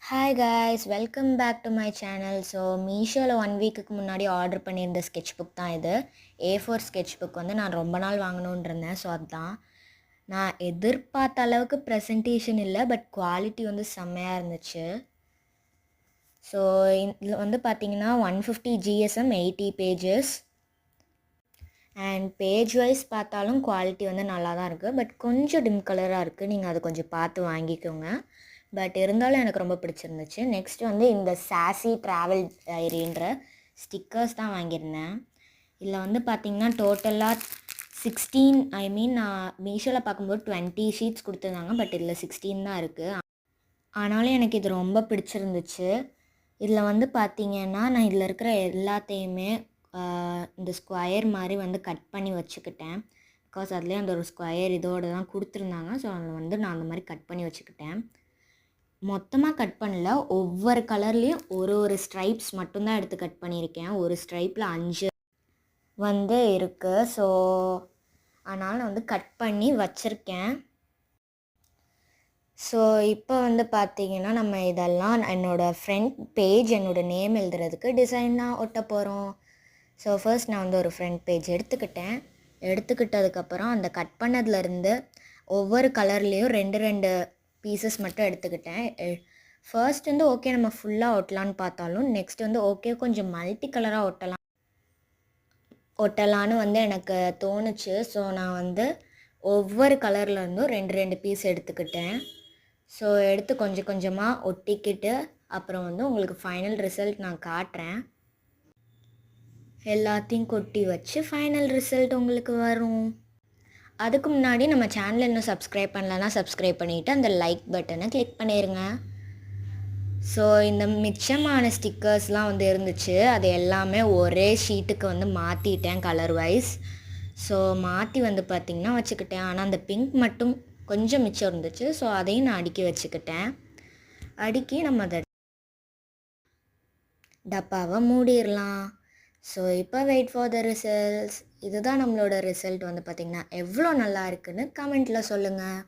Hi guys, welcome back to my channel. So மீஷோவில் 1 வீக்குக்கு முன்னாடி ஆர்டர் பண்ணியிருந்த ஸ்கெட்ச் புக் தான் இது. A4 ஸ்கெட்ச் புக் வந்து நான் ரொம்ப நாள் வாங்கணுன்னு இருந்தேன். ஸோ அதுதான் நான் எதிர்பார்த்த அளவுக்கு ப்ரெசன்டேஷன் இல்லை, பட் குவாலிட்டி வந்து செம்மையாக இருந்துச்சு. ஸோ இதில் வந்து பார்த்தீங்கன்னா 150 GSM 80 pages and page wise பார்த்தாலும் குவாலிட்டி வந்து நல்லா தான் இருக்குது. பட் கொஞ்சம் டிம் கலராக இருக்குது, நீங்கள் அதை கொஞ்சம் பார்த்து வாங்கிக்கோங்க. பட் இருந்தாலும் எனக்கு ரொம்ப பிடிச்சிருந்துச்சு. நெக்ஸ்ட் வந்து இந்த சாசி ட்ராவல் டைரின்ற ஸ்டிக்கர்ஸ் தான் வாங்கியிருந்தேன். இதில் வந்து பார்த்திங்கன்னா டோட்டலாக 16 நான் மீஷோவில் பார்க்கும்போது 20 ஷீட்ஸ் கொடுத்துருந்தாங்க. பட் இதில் 16 தான் இருக்குது. ஆனாலும் எனக்கு இது ரொம்ப பிடிச்சிருந்துச்சு. இதில் வந்து பார்த்திங்கன்னா நான் இதில் இருக்கிற எல்லாத்தையுமே இந்த ஸ்கொயர் மாதிரி வந்து கட் பண்ணி வச்சுக்கிட்டேன். பிகாஸ் அதுலேயே அந்த ஒரு ஸ்கொயர் இதோடு தான் கொடுத்துருந்தாங்க. ஸோ அதில் வந்து நான் அந்த மாதிரி கட் பண்ணி வச்சுக்கிட்டேன். மொத்தமாக கட் பண்ணல, ஒவ்வொரு கலர்லேயும் ஒரு ஸ்ட்ரைப்ஸ் மட்டும்தான் எடுத்து கட் பண்ணியிருக்கேன். ஒரு ஸ்ட்ரைப்பில் 5 வந்து இருக்குது. ஸோ அதனால் நான் வந்து கட் பண்ணி வச்சுருக்கேன். ஸோ இப்போ வந்து பார்த்திங்கன்னா நம்ம இதெல்லாம் என்னோடய ஃப்ரண்ட் பேஜ், என்னோடய நேம் எழுதுறதுக்கு டிசைனாக ஒட்ட போகிறோம். ஸோ ஃபர்ஸ்ட் நான் வந்து ஒரு ஃப்ரண்ட் பேஜ் எடுத்துக்கிட்டதுக்கப்புறம் அந்த கட் பண்ணதுலேருந்து ஒவ்வொரு கலர்லேயும் 2 பீசஸ் மட்டும் எடுத்துக்கிட்டேன். ஃபர்ஸ்ட் வந்து ஓகே நம்ம ஃபுல்லாக ஒட்டலான்னு பார்த்தாலும் நெக்ஸ்ட் வந்து ஓகே கொஞ்சம் மல்டி கலராக ஒட்டலான்னு வந்து எனக்கு தோணுச்சு. ஸோ நான் வந்து ஒவ்வொரு கலர்லேருந்தும் 2 பீஸ் எடுத்துக்கிட்டேன். ஸோ எடுத்து கொஞ்சம் கொஞ்சமாக ஒட்டிக்கிட்டு அப்புறம் வந்து உங்களுக்கு ஃபைனல் ரிசல்ட் நான் காட்டுறேன். எல்லாத்தையும் கொட்டி வச்சு ஃபைனல் ரிசல்ட் உங்களுக்கு வரும். அதுக்கு முன்னாடி நம்ம சேனலை இன்னும் சப்ஸ்கிரைப் பண்ணலன்னா சப்ஸ்கிரைப் பண்ணிவிட்டு அந்த லைக் பட்டனை கிளிக் பண்ணிடுங்க. ஸோ இந்த மிச்சமான ஸ்டிக்கர்ஸ்லாம் வந்து இருந்துச்சு, அது எல்லாமே ஒரே ஷீட்டுக்கு வந்து மாற்றிட்டேன் கலர் வைஸ். ஸோ மாற்றி வந்து பார்த்திங்கன்னா வச்சுக்கிட்டேன். ஆனால் அந்த பிங்க் மட்டும் கொஞ்சம் மிச்சம் இருந்துச்சு. ஸோ அதையும் நான் அடுக்கி வச்சுக்கிட்டேன். அடுக்கி நம்ம அதை டப்பாவை மூடிடலாம். ஸோ இப்போ வெயிட் ஃபார் த ரிசல்ட்ஸ். இதுதான் நம்மளோட ரிசல்ட் வந்து பார்த்திங்கன்னா எவ்வளோ நல்லா இருக்குன்னு கமெண்ட்டில் சொல்லுங்கள்.